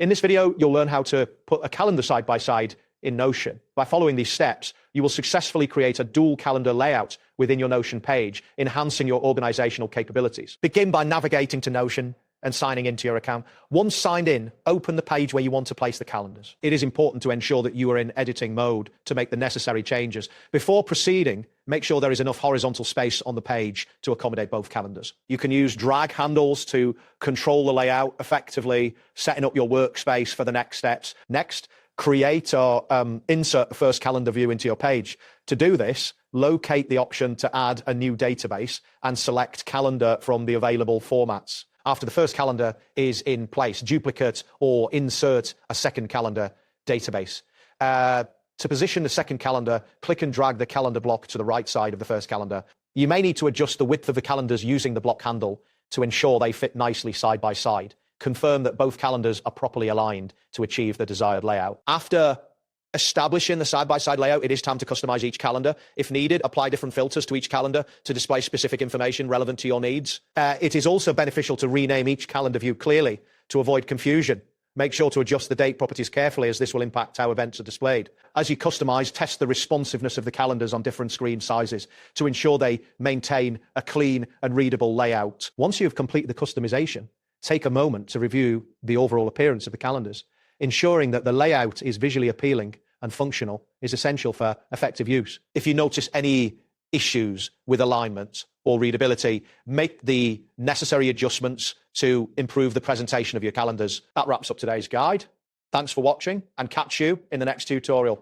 In this video, you'll learn how to put a calendar side by side in Notion. By following these steps, you will successfully create a dual calendar layout within your Notion page, enhancing your organizational capabilities. Begin by navigating to Notion and signing into your account. Once signed in, open the page where you want to place the calendars. It is important to ensure that you are in editing mode to make the necessary changes. Before proceeding, make sure there is enough horizontal space on the page to accommodate both calendars. You can use drag handles to control the layout effectively, setting up your workspace for the next steps. Next, create or insert the first calendar view into your page. To do this, locate the option to add a new database and select calendar from the available formats. After the first calendar is in place, duplicate or insert a second calendar database. To position the second calendar, click and drag the calendar block to the right side of the first calendar. You may need to adjust the width of the calendars using the block handle to ensure they fit nicely side by side. Confirm that both calendars are properly aligned to achieve the desired layout. After establishing the side-by-side layout, it is time to customize each calendar. If needed, apply different filters to each calendar to display specific information relevant to your needs. It is also beneficial to rename each calendar view clearly to avoid confusion. Make sure to adjust the date properties carefully, as this will impact how events are displayed. As you customize, test the responsiveness of the calendars on different screen sizes to ensure they maintain a clean and readable layout. Once you have completed the customization, take a moment to review the overall appearance of the calendars. Ensuring that the layout is visually appealing and functional is essential for effective use. If you notice any issues with alignment or readability, make the necessary adjustments to improve the presentation of your calendars. That wraps up today's guide. Thanks for watching, and catch you in the next tutorial.